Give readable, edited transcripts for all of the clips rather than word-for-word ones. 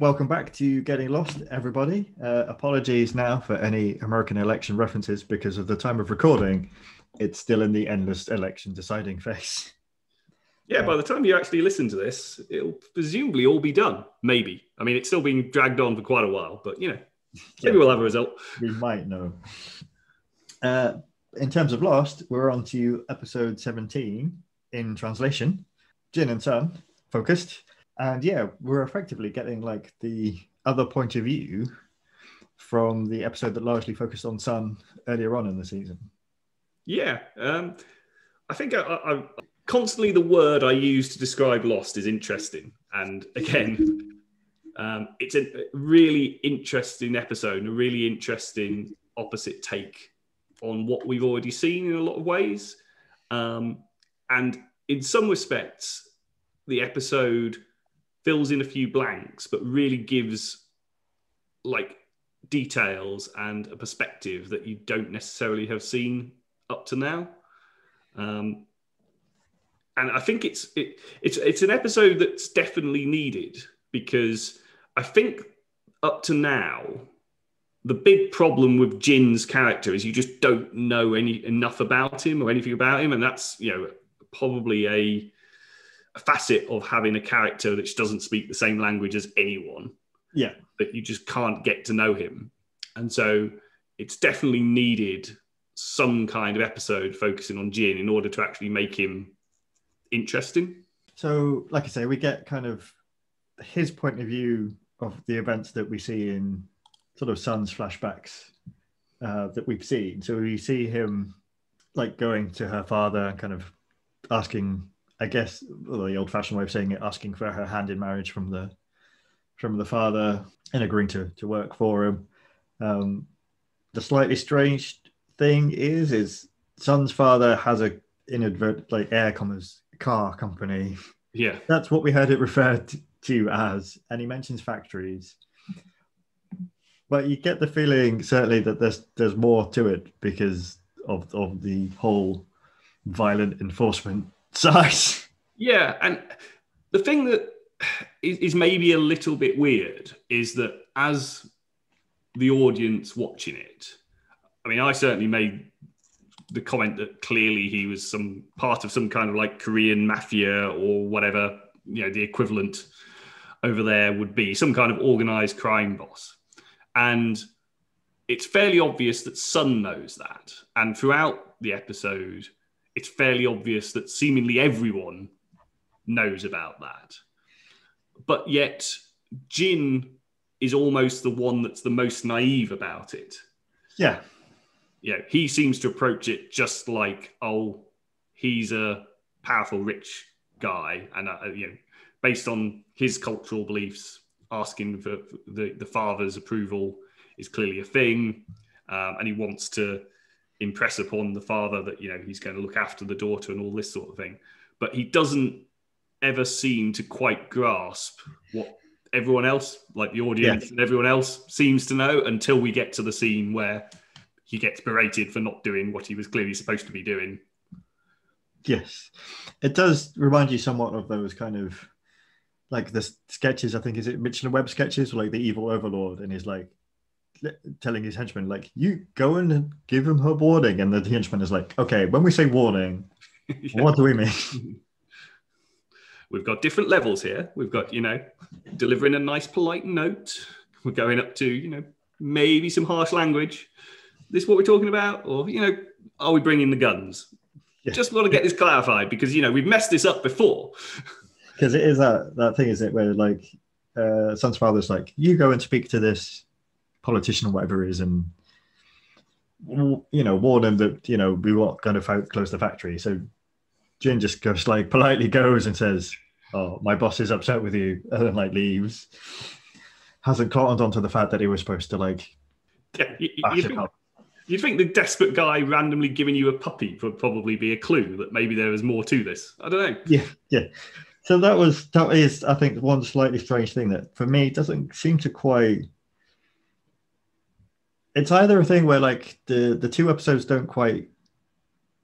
Welcome back to Getting Lost, everybody. Apologies now for any American election references because of the time of recording. It's still in the endless election deciding phase. Yeah, by the time you actually listen to this, it'll presumably all be done. Maybe. I mean, it's still being dragged on for quite a while, but maybe we'll have a result. We might know. In terms of Lost, we're on to episode 17 in translation. Jin and Sun focused. And yeah, we're effectively getting like the other point of view from the episode that largely focused on Sun earlier on in the season. Yeah. I think I constantly the word I use to describe Lost is interesting. And again, it's a really interesting episode and a really interesting opposite take on what we've already seen in a lot of ways. And in some respects, the episode fills in a few blanks, but really gives like details and a perspective that you don't necessarily have seen up to now. And I think it's an episode that's definitely needed, because I think up to now, the big problem with Jin's character is you just don't know enough about him or anything about him. And that's, probably a facet of having a character that doesn't speak the same language as anyone. Yeah. That you just can't get to know him. And so it's definitely needed some kind of episode focusing on Jin in order to actually make him interesting. So, like I say, we get kind of his point of view of the events that we see in sort of Sun's flashbacks that we've seen. So we see him like going to her father and kind of asking, I guess, the old-fashioned way of saying it, asking for her hand in marriage from the father and agreeing to work for him. The slightly strange thing is Sun's father has a inadvertent like air commerce car company. Yeah, that's what we heard it referred to as, and he mentions factories. But you get the feeling certainly that there's more to it because of the whole violent enforcement side. Yeah, and the thing that is maybe a little bit weird is that as the audience watching it, I mean, I certainly made the comment that clearly he was some part of some kind of like Korean mafia or whatever, the equivalent over there would be, some kind of organized crime boss. And it's fairly obvious that Sun knows that. And throughout the episode, it's fairly obvious that seemingly everyone knows about that. But yet, Jin is almost the one that's the most naive about it. Yeah. He seems to approach it just like, oh, he's a powerful, rich guy. And, based on his cultural beliefs, asking for the father's approval is clearly a thing. And he wants to impress upon the father that, he's going to look after the daughter and all this sort of thing. But he doesn't ever seem to quite grasp what everyone else, like the audience and everyone else, seems to know until we get to the scene where he gets berated for not doing what he was clearly supposed to be doing. Yes. It does remind you somewhat of those kind of like the sketches, I think, is it Mitchell and Webb sketches, or like the evil overlord, and he's like telling his henchman, like, you go and give him her warning, and the henchman is like, okay, when we say warning, what do we mean? We've got different levels here. We've got, delivering a nice polite note. We're going up to, maybe some harsh language. This what we're talking about? Or, are we bringing the guns? Yeah. Just want to get this clarified because, we've messed this up before. Because it is that thing, isn't it, where like Sun's father's like, you go and speak to this politician or whatever it is, and warn him that we won't going to close the factory. So Jin just goes like politely goes and says, "Oh, my boss is upset with you," and then like leaves. Hasn't cottoned onto the fact that he was supposed to like. Yeah, you'd think the desperate guy randomly giving you a puppy would probably be a clue that maybe there is more to this. I don't know. Yeah. So that is, I think, one slightly strange thing that for me doesn't seem to quite. It's either a thing where like the two episodes don't quite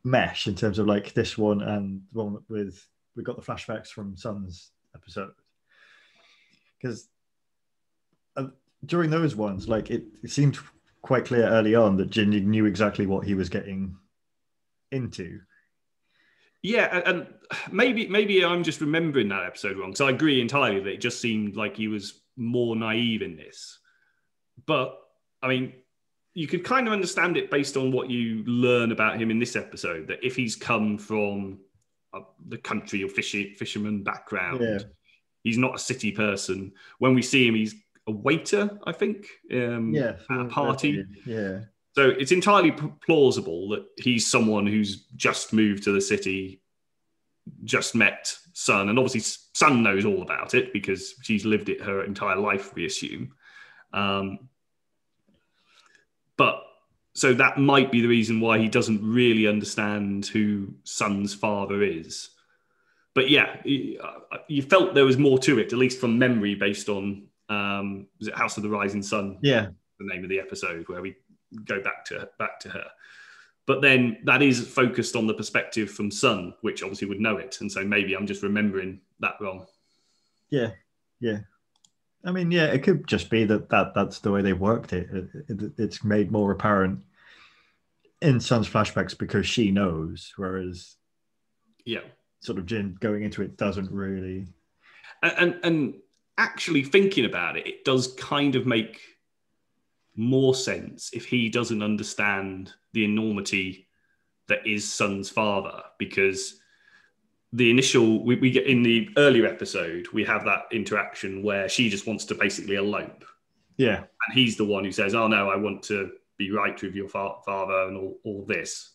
mesh in terms of like this one and the one with we got the flashbacks from Sun's episode, because during those ones, like it seemed quite clear early on that Jin knew exactly what he was getting into. Yeah, and maybe I'm just remembering that episode wrong. So I agree entirely that it just seemed like he was more naive in this. But I mean, you could kind of understand it based on what you learn about him in this episode. That if he's come from the country or fisherman background, Yeah. he's not a city person. When we see him, he's a waiter, I think, Yeah. at a party. Yeah. So it's entirely plausible that he's someone who's just moved to the city, just met Sun, and obviously Sun knows all about it because she's lived it her entire life, we assume. But so that might be the reason why he doesn't really understand who Sun's father is. But yeah, you felt there was more to it, at least from memory, based on was it House of the Rising Sun? Yeah, the name of the episode where we go back to her. But then that is focused on the perspective from Sun, which obviously would know it, and so maybe I'm just remembering that wrong. Yeah. I mean, yeah, it could just be that's the way they worked it. It's made more apparent in Sun's flashbacks because she knows, whereas sort of Jin going into it doesn't really. And actually thinking about it, it does kind of make more sense if he doesn't understand the enormity that is Sun's father, because the initial we get in the earlier episode, we have that interaction where she just wants to basically elope. Yeah. And he's the one who says, oh no, I want to be right with your father and all this,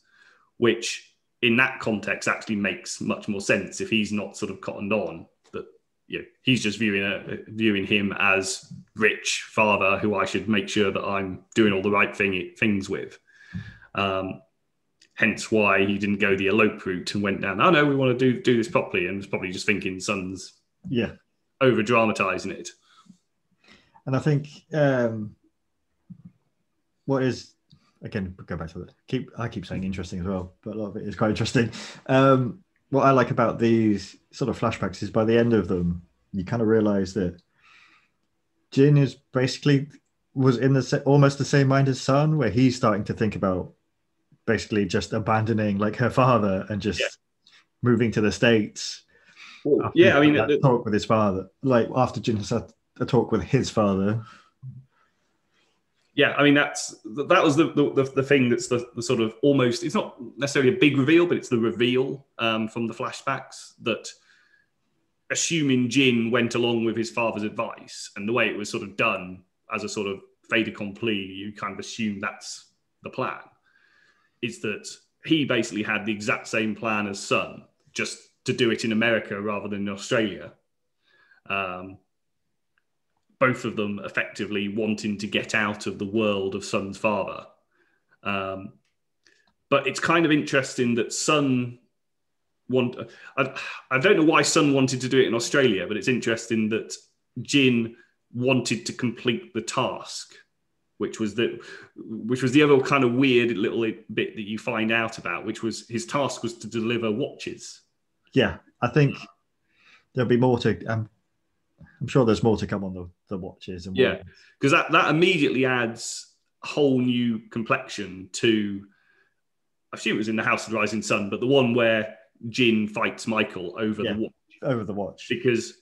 which in that context actually makes much more sense if he's not sort of cottoned on that, you know, he's just viewing him as rich father who I should make sure that I'm doing all the right things with. Hence why he didn't go the elope route and went down, oh no, we want to do this properly, and was probably just thinking Sun's over dramatizing it. And I think what is, again, go back to that. I keep saying interesting as well, but a lot of it is quite interesting. What I like about these sort of flashbacks is by the end of them, you kind of realize that Jin is basically was in almost the same mind as Sun, where he's starting to think about basically just abandoning like her father and just moving to the States. Well, I mean, talk with his father, like after Jin has had a talk with his father. Yeah, I mean that was the thing that's the sort of almost, it's not necessarily a big reveal, but it's the reveal from the flashbacks that, assuming Jin went along with his father's advice and the way it was sort of done as a sort of fait accompli, you kind of assume that's the plan. Is that he basically had the exact same plan as Sun, just to do it in America rather than in Australia. Both of them effectively wanting to get out of the world of Sun's father. But it's kind of interesting that Sun I don't know why Sun wanted to do it in Australia, but it's interesting that Jin wanted to complete the task, which was the other kind of weird little bit that you find out about, which was his task was to deliver watches. Yeah, I think there'll be more to. I'm sure there's more to come on the watches. And because that immediately adds a whole new complexion to. I assume it was in the House of the Rising Sun, but the one where Jin fights Michael over the watch. Over the watch, because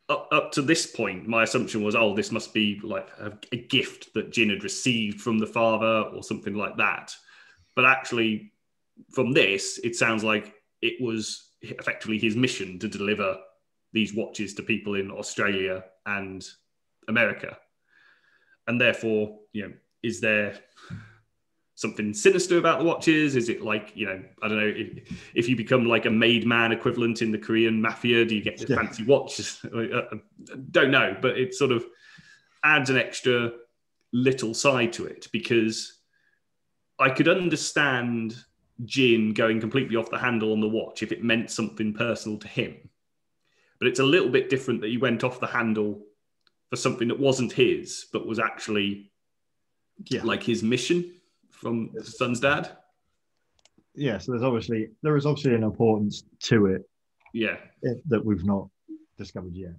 up to this point, my assumption was, oh, this must be like a gift that Jin had received from the father or something like that. But actually, from this, it sounds like it was effectively his mission to deliver these watches to people in Australia and America. And therefore, is there something sinister about the watches? Is it like, I don't know, if you become like a made man equivalent in the Korean mafia, do you get the fancy watches? Don't know, but it sort of adds an extra little side to it, because I could understand Jin going completely off the handle on the watch if it meant something personal to him. But it's a little bit different that he went off the handle for something that wasn't his, but was actually like his mission from Sun's dad. Yeah, so there is obviously an importance to it. Yeah, that we've not discovered yet.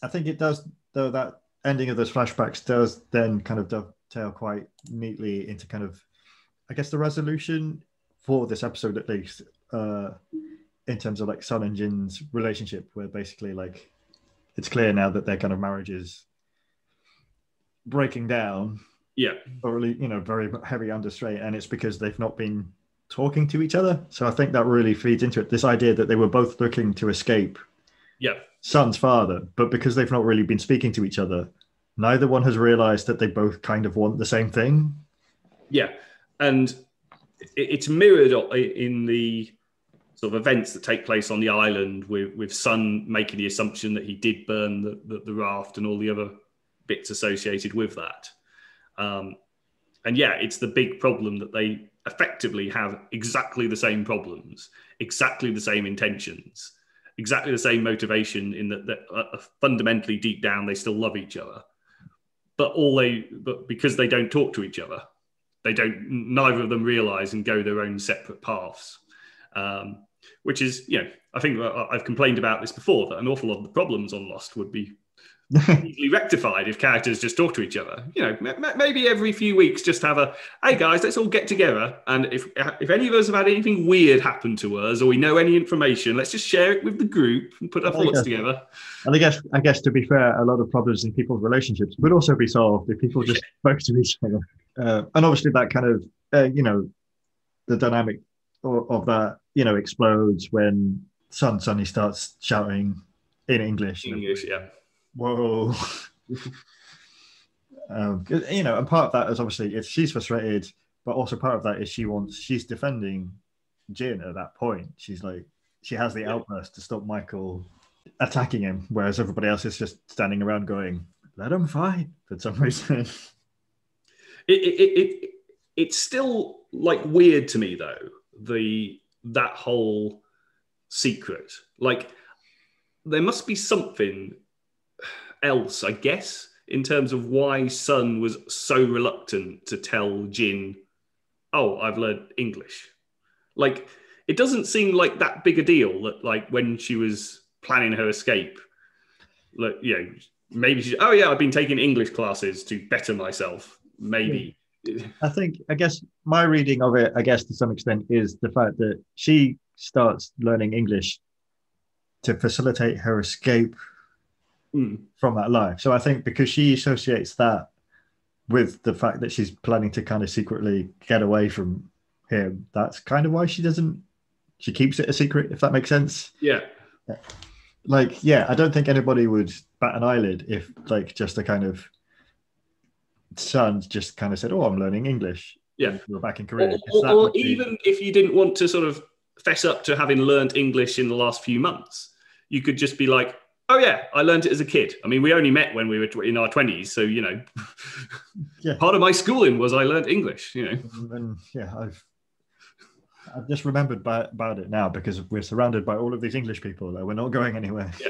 I think it does, though, that ending of those flashbacks does then kind of dovetail quite neatly into kind of, I guess, the resolution for this episode, at least, in terms of like Sun and Jin's relationship, where basically like it's clear now that their kind of marriage is breaking down. Yeah. Or really, very heavy understraight, and it's because they've not been talking to each other. So I think that really feeds into it. This idea that they were both looking to escape Sun's father, but because they've not really been speaking to each other, neither one has realized that they both kind of want the same thing. Yeah. And it's mirrored in the sort of events that take place on the island with Sun making the assumption that he did burn the raft and all the other bits associated with that. And yeah, it's the big problem that they effectively have exactly the same problems, exactly the same intentions, exactly the same motivation in that fundamentally deep down, they still love each other. But because they don't talk to each other, neither of them realize and go their own separate paths. Which is, I think I've complained about this before, that an awful lot of the problems on Lost would be easily rectified if characters just talk to each other. Maybe every few weeks just have hey guys, let's all get together, and if any of us have had anything weird happen to us or we know any information, let's just share it with the group and put our thoughts together. And I guess to be fair, a lot of problems in people's relationships would also be solved if people just spoke to each other. And obviously that kind of the dynamic of that explodes when Sun suddenly starts shouting in English. Yeah. Whoa. And part of that is obviously she's frustrated, but also part of that is she's defending Jin at that point. She's like, she has the outburst to stop Michael attacking him, whereas everybody else is just standing around going, let him fight, for some reason. It's still like weird to me though, that whole secret. Like, there must be something else, I guess, in terms of why Sun was so reluctant to tell Jin, oh, I've learned English. Like, it doesn't seem like that big a deal that, like, when she was planning her escape, like, maybe she, oh yeah, I've been taking English classes to better myself, maybe. I guess my reading of it, to some extent, is the fact that she starts learning English to facilitate her escape from that life. So I think because she associates that with the fact that she's planning to kind of secretly get away from him, that's kind of why she keeps it a secret, if that makes sense. Yeah. Like, yeah, I don't think anybody would bat an eyelid if, like, just a kind of Sun just kind of said, oh, I'm learning English. Yeah. We're back in Korea. Or even if you didn't want to sort of fess up to having learned English in the last few months, you could just be like, oh yeah, I learned it as a kid. I mean, we only met when we were in our 20s, so part of my schooling was I learned English. And yeah, I've just remembered about it now because we're surrounded by all of these English people. We're not going anywhere. Yeah,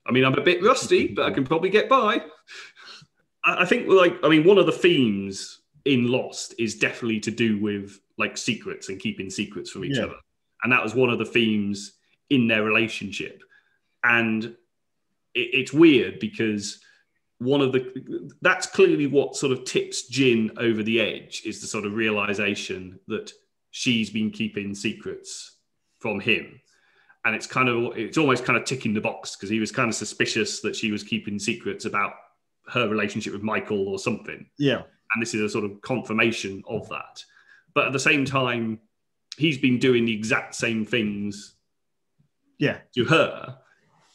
I mean, I'm a bit rusty, but I can probably get by. I think, one of the themes in Lost is definitely to do with like secrets and keeping secrets from each other, and that was one of the themes in their relationship. And it's weird because that's clearly what sort of tips Jin over the edge, is the sort of realization that she's been keeping secrets from him. And it's almost kind of ticking the box, because he was kind of suspicious that she was keeping secrets about her relationship with Michael or something. Yeah. And this is a sort of confirmation of that. But at the same time, he's been doing the exact same things to her,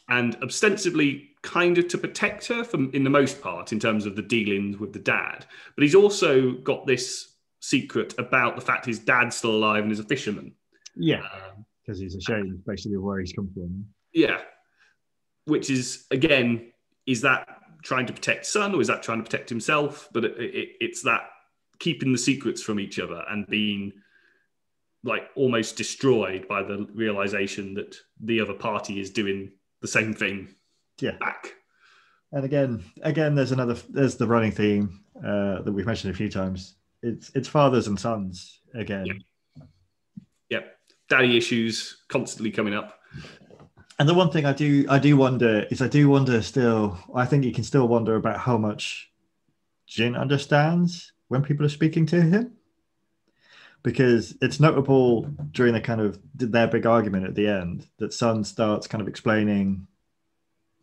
and ostensibly kind of to protect her in the most part, in terms of the dealings with the dad. But he's also got this secret about the fact his dad's still alive and is a fisherman. Yeah, because he's ashamed basically of where he's come from. Yeah, which is, again, is that trying to protect Sun, or is that trying to protect himself? But it's that keeping the secrets from each other and being like almost destroyed by the realization that the other party is doing the same thing back. And again, there's the running theme that we've mentioned a few times. It's fathers and sons again. Yep. Daddy issues constantly coming up. And the one thing I do wonder is I do wonder still. I think you can still wonder about how much Jin understands when people are speaking to him, because it's notable during the kind of their big argument at the end that Sun starts kind of explaining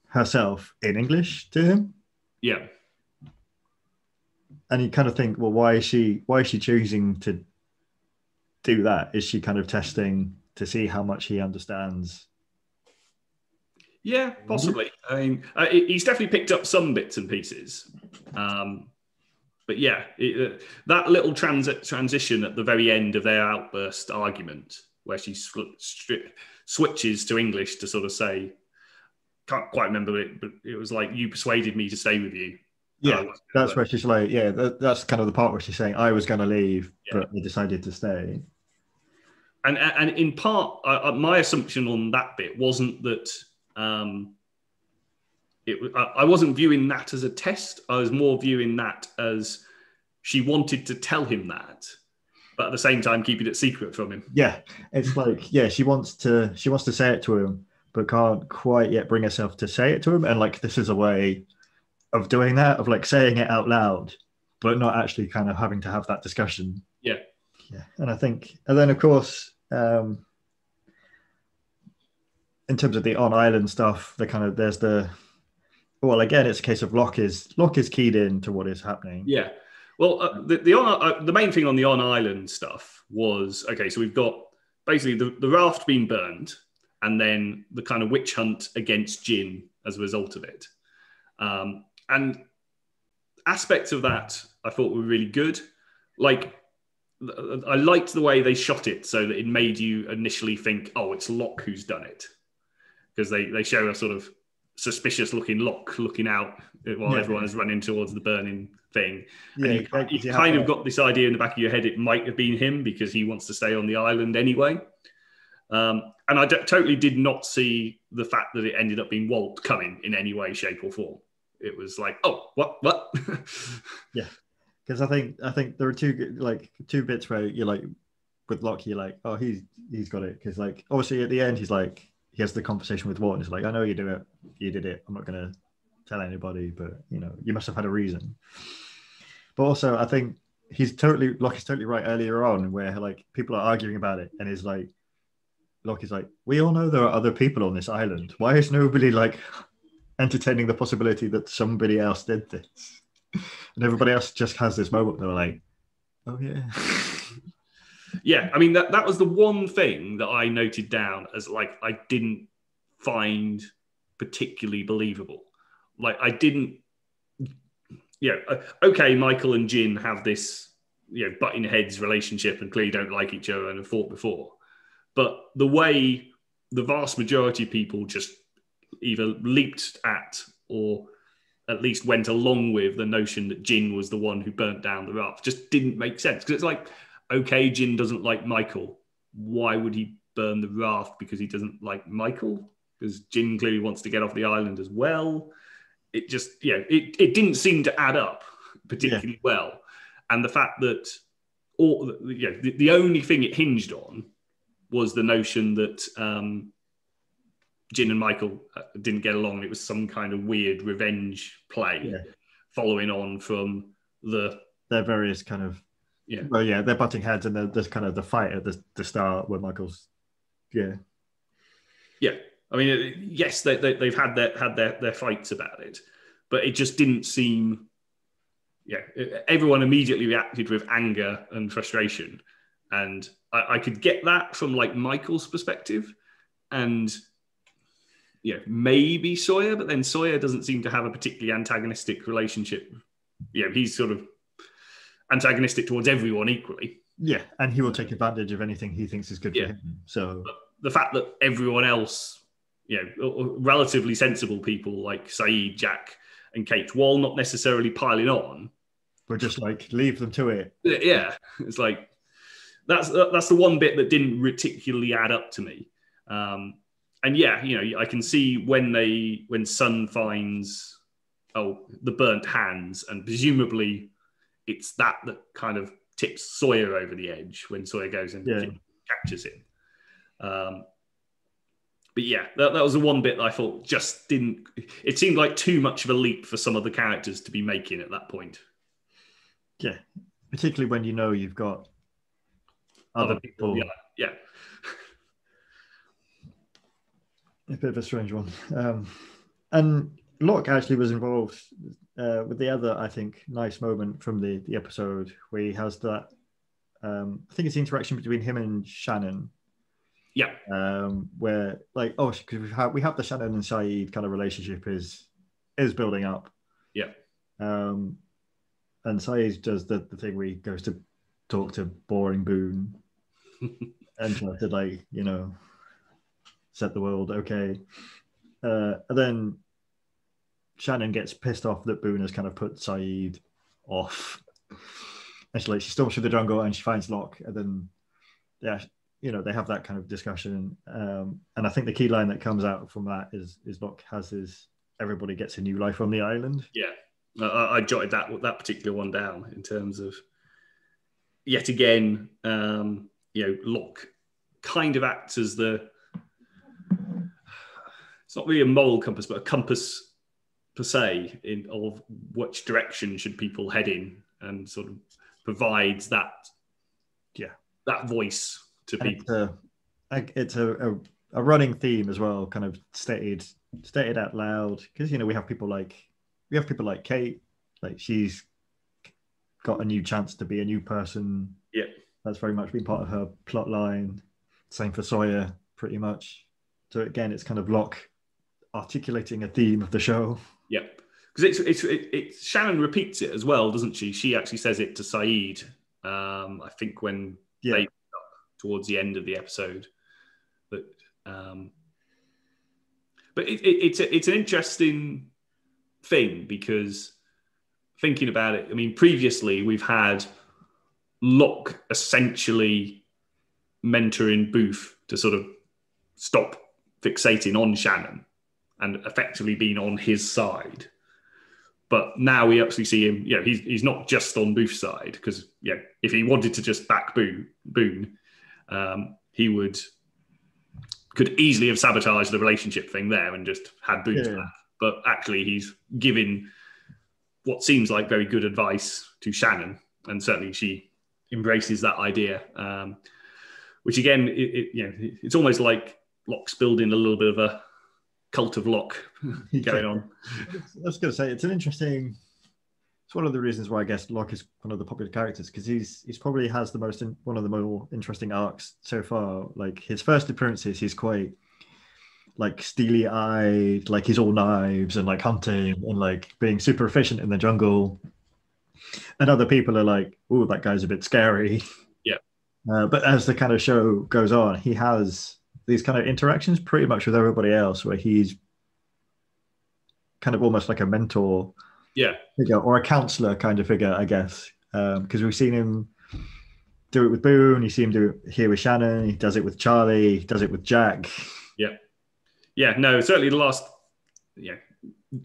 herself in English to him, Yeah. and you kind of think, well, why is she choosing to do that? Is she kind of testing to see how much he understands? Yeah, possibly. I mean, he's definitely picked up some bits and pieces. But yeah, that little transition at the very end of their outburst argument, where she switches to English to sort of say, can't quite remember it, but it was like, you persuaded me to stay with you. Yeah, that's where she's like, yeah, that's kind of the part where she's saying, I was going to leave, but I decided to stay. And in part, my assumption on that bit wasn't that I wasn't viewing that as a test. I was more viewing that as she wanted to tell him that, but at the same time keeping it secret from him. Yeah, it's like, yeah, she wants to say it to him, but can't quite yet bring herself to say it to him. And like, this is a way of doing that, of like saying it out loud, but not actually kind of having to have that discussion. Yeah. And I think, and then of course, in terms of the on island stuff, there's well, again, it's a case of Locke is keyed in to what is happening. Yeah. Well, the main thing on the on island stuff was, okay, so we've got basically the raft being burned, and then the kind of witch hunt against Jin as a result of it. And aspects of that I thought were really good. Like, I liked the way they shot it so that it made you initially think, oh, it's Locke who's done it. Because they show a sort of suspicious looking Locke looking out while everyone is running towards the burning thing. Yeah, and you kind of got this idea in the back of your head it might have been him because he wants to stay on the island anyway. And I totally did not see the fact that it ended up being Walt coming in any way, shape or form. It was like, oh, what? Yeah. Because I think there are two bits where you're like, with Locke, you're like, oh, he's got it. Because like, obviously at the end, he's like, he has the conversation with Walt and he's like, I know you did it. I'm not going to tell anybody, but you must have had a reason. But also, I think Locke is totally right earlier on where like people are arguing about it, and is like, Locke is like, we all know there are other people on this island. Why is nobody like entertaining the possibility that somebody else did this? And everybody else just has this moment. They're like, oh yeah. Yeah, I mean, that was the one thing that I noted down as like I didn't find particularly believable. Like I didn't, okay, Michael and Jin have this, butting heads relationship and clearly don't like each other and have fought before. But the way the vast majority of people just either leaped at or at least went along with the notion that Jin was the one who burnt down the raft just didn't make sense. Because it's like, okay, Jin doesn't like Michael. Why would he burn the raft? Because he doesn't like Michael? Because Jin clearly wants to get off the island as well. It just, it didn't seem to add up particularly well. And the fact that the only thing it hinged on was the notion that Jin and Michael didn't get along. It was some kind of weird revenge play following on from their various kind of, they're butting heads, and there's kind of the fight at the start where Michael's, I mean, yes, they've had their fights about it, but it just didn't seem. Everyone immediately reacted with anger and frustration, and I could get that from like Michael's perspective, and maybe Sawyer, but then Sawyer doesn't seem to have a particularly antagonistic relationship. He's sort of antagonistic towards everyone equally. Yeah, and he will take advantage of anything he thinks is good for him. So but the fact that everyone else, relatively sensible people like Saeed, Jack, and Kate, while not necessarily piling on, but just like leave them to it. Yeah, it's like that's the one bit that didn't particularly add up to me. And I can see when Sun finds the burnt hands, and presumably it's that kind of tips Sawyer over the edge when Sawyer goes and captures him. But yeah, that was the one bit that I thought just didn't. It seemed like too much of a leap for some of the characters to be making at that point. Yeah, particularly when you know you've got other people. Yeah. A bit of a strange one. And Locke actually was involved with the other, I think, nice moment from the episode where he has that. I think it's the interaction between him and Shannon. Yeah. Where because we have the Shannon and Saeed kind of relationship is building up. Yeah. And Saeed does the thing where he goes to talk to boring Boone and try to set the world okay. And then Shannon gets pissed off that Boone has kind of put Saeed off. And she storms through the jungle and she finds Locke. And then, they have that kind of discussion. And I think the key line that comes out from that is Locke has his everybody gets a new life on the island. Yeah. I jotted that particular one down in terms of, yet again, Locke kind of acts as it's not really a moral compass, but a compass per se of which direction should people head in, and sort of provides that voice to people. It's a running theme as well, kind of stated out loud, because we have people like Kate, like she's got a new chance to be a new person. Yeah, that's very much been part of her plot line. Same for Sawyer, pretty much. So again, it's kind of Locke articulating a theme of the show. Yeah, because it's Shannon repeats it as well, doesn't she? She actually says it to Saeed. I think when they towards the end of the episode, but it's an interesting thing, because thinking about it, I mean, previously we've had Locke essentially mentoring Booth to sort of stop fixating on Shannon and effectively being on his side. But now we actually see him, he's not just on Booth's side, because if he wanted to just back Boone, he could easily have sabotaged the relationship thing there and just had Boone's back. But actually he's giving what seems like very good advice to Shannon, and certainly she embraces that idea, which again, it's almost like Locke's building a little bit of a cult of Locke going on. I was going to say, it's one of the reasons why I guess Locke is one of the popular characters, because he's probably has one of the more interesting arcs so far. Like his first appearances, he's quite like steely eyed, like he's all knives and like hunting and like being super efficient in the jungle. And other people are like, "Oh, that guy's a bit scary." Yeah. But as the kind of show goes on, he has these kind of interactions pretty much with everybody else, where he's kind of almost like a mentor figure, or a counselor kind of figure, I guess. Because we've seen him do it with Boone, you see him do it here with Shannon, he does it with Charlie, he does it with Jack. No, certainly the last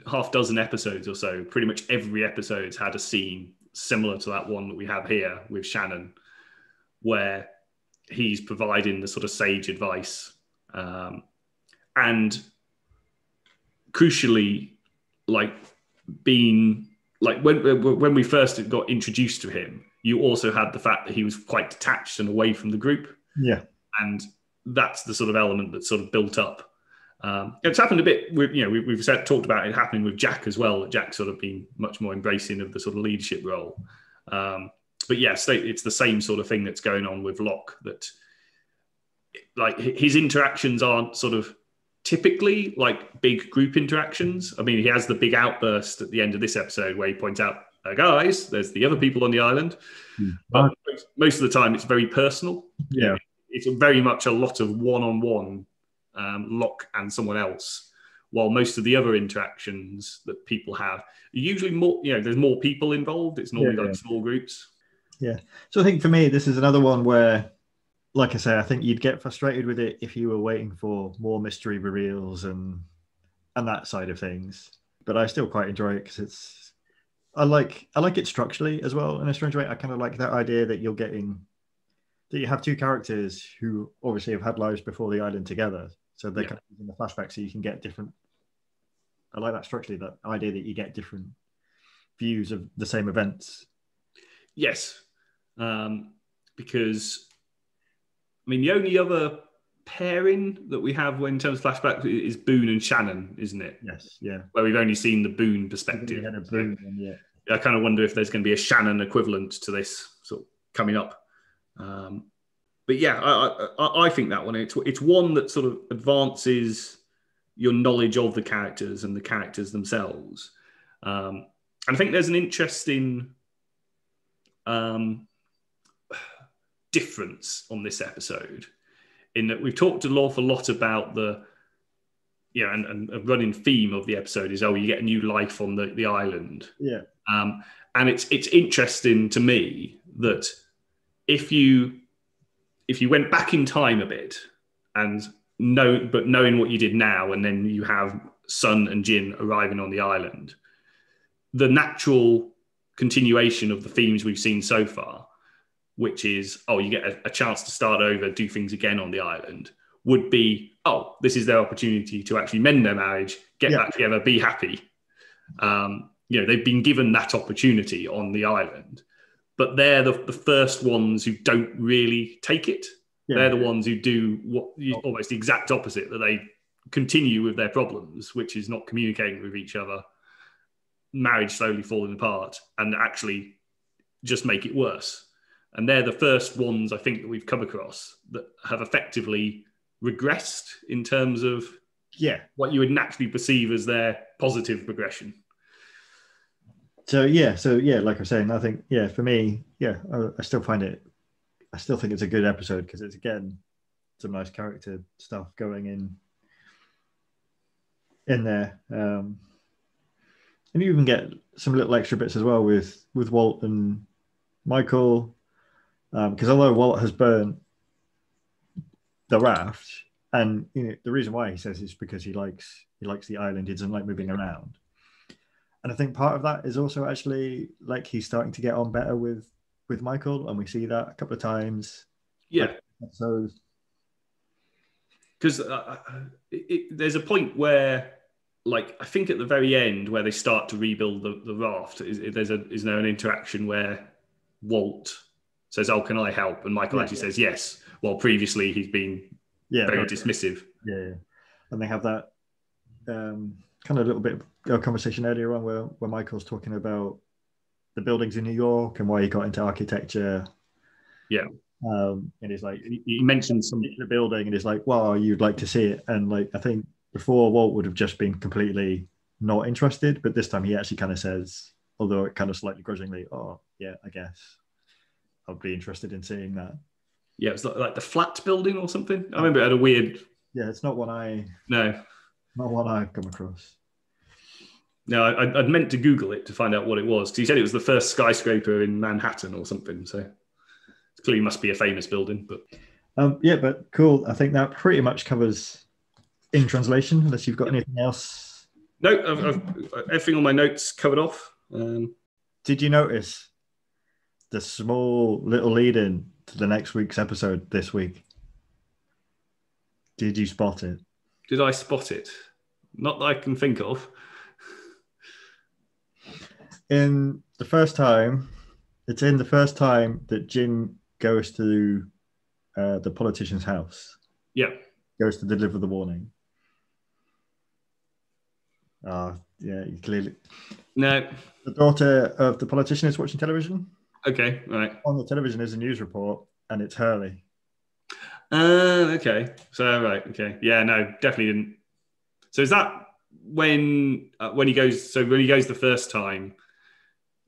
half dozen episodes or so, pretty much every episode's had a scene similar to that one that we have here with Shannon, where he's providing the sort of sage advice, and crucially, like being like when we first got introduced to him, you also had the fact that he was quite detached and away from the group. Yeah, and that's the sort of element that's sort of built up. It's happened a bit with, we've talked about it happening with Jack as well. That Jack's sort of been much more embracing of the sort of leadership role. But yes, it's the same sort of thing that's going on with Locke, that like his interactions aren't sort of typically like big group interactions. I mean, he has the big outburst at the end of this episode where he points out, guys, there's the other people on the island. But most of the time it's very personal. Yeah. It's very much a lot of one-on-one Locke and someone else, while most of the other interactions that people have are usually more, there's more people involved. It's normally small groups. Yeah. So I think for me, this is another one where, like I say, I think you'd get frustrated with it if you were waiting for more mystery reveals and that side of things. But I still quite enjoy it, because I like it structurally as well in a strange way. I kind of like that idea that you have two characters who obviously have had lives before the island together. So they're kind of using the flashback so you can get different. I like that structurally, that idea that you get different views of the same events. Yes, because I mean the only other pairing that we have in terms of flashback is Boone and Shannon, isn't it? Yes, yeah. Where we've only seen the Boone perspective. Boone one, yeah. I kind of wonder if there's going to be a Shannon equivalent to this sort of coming up. But yeah, I think that one, it's one that sort of advances your knowledge of the characters and the characters themselves. And I think there's an interesting difference on this episode in that we've talked an awful lot about the, and a running theme of the episode is, you get a new life on the island. Yeah. And it's interesting to me that if you went back in time a bit and knowing what you did now, and then you have Sun and Jin arriving on the island, the natural continuation of the themes we've seen so far, which is, you get a chance to start over, do things again on the island, would be, this is their opportunity to actually mend their marriage, get back together, be happy. They've been given that opportunity on the island, but they're the first ones who don't really take it. Yeah. They're the ones who do almost the exact opposite, that they continue with their problems, which is not communicating with each other, marriage slowly falling apart, and actually just make it worse. And they're the first ones, I think, that we've come across that have effectively regressed in terms of what you would naturally perceive as their positive progression. So like I was saying, I think, for me, I still think it's a good episode because it's, again, some nice character stuff going in there. And you even get some little extra bits as well with Walt and Michael, because although Walt has burnt the raft, and the reason why he says is because he likes the island, he doesn't like moving around. And I think part of that is also actually like he's starting to get on better with Michael, and we see that a couple of times. Yeah. So, because there's a point where, like, I think at the very end where they start to rebuild the raft, is there an interaction where Walt says, "Can I help?" And Michael actually says yes. While previously he's been very dismissive. Yeah. And they have that kind of little bit of conversation earlier on where Michael's talking about the buildings in New York and why he got into architecture. Yeah. And he's like, he mentioned the building, and he's like, "Wow, you'd like to see it." And like, I think before Walt would have just been completely not interested, but this time he actually kind of says, although it kind of slightly grudgingly, I guess I'd be interested in seeing that. Yeah, it's like the flat building or something. I remember it had a weird. Yeah, it's not one I've come across. No, I'd meant to Google it to find out what it was, because he said it was the first skyscraper in Manhattan or something. So it clearly must be a famous building. But but cool. I think that pretty much covers in translation, unless you've got anything else. No, I've everything on my notes covered off. Did you notice the small little lead-in to the next week's episode this week? Did you spot it? Did I spot it? Not that I can think of. It's in the first time that Jin goes to the politician's house. Yeah. Goes to deliver the warning. Clearly. No. The daughter of the politician is watching television. Okay, right. On the television is a news report, and it's Hurley. Okay. So, right, okay. Yeah, no, definitely didn't. So is that when he goes the first time,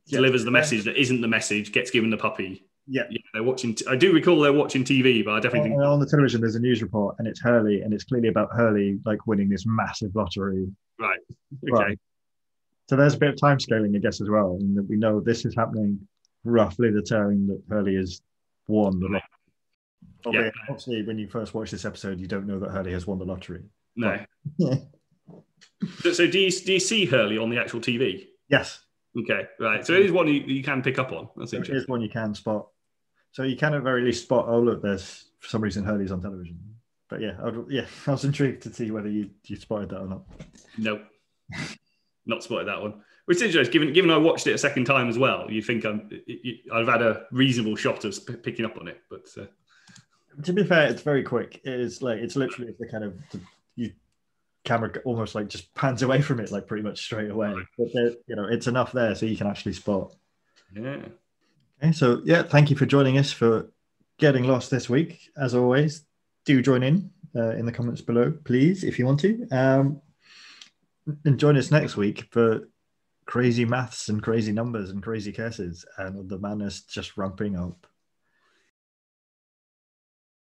delivers the message that isn't the message, gets given the puppy? Yeah. They're watching. I do recall they're watching TV, but I definitely think on the television there's a news report, and it's Hurley, and it's clearly about Hurley like winning this massive lottery. Right. Okay. Right. So there's a bit of time scaling, I guess, as well, and that we know this is happening roughly the time that Hurley has won the lottery. Obviously, when you first watch this episode, you don't know that Hurley has won the lottery. No. So do you see Hurley on the actual TV? Yes. Okay, right. So it is one you can pick up on. That's interesting. It is one you can spot. So you can at very least spot, look, there's for some reason Hurley's on television. But yeah, I was intrigued to see whether you spotted that or not. No, not spotted that one. Which is interesting, given I watched it a second time as well. You think I've had a reasonable shot of picking up on it, but to be fair, it's very quick. It's literally the kind of camera almost like just pans away from it like pretty much straight away. Right. But it's enough there so you can actually spot. Yeah. Okay, so yeah, thank you for joining us for Getting Lost this week. As always, do join in the comments below, please, if you want to. And join us next week for crazy maths and crazy numbers and crazy curses and the madness just ramping up.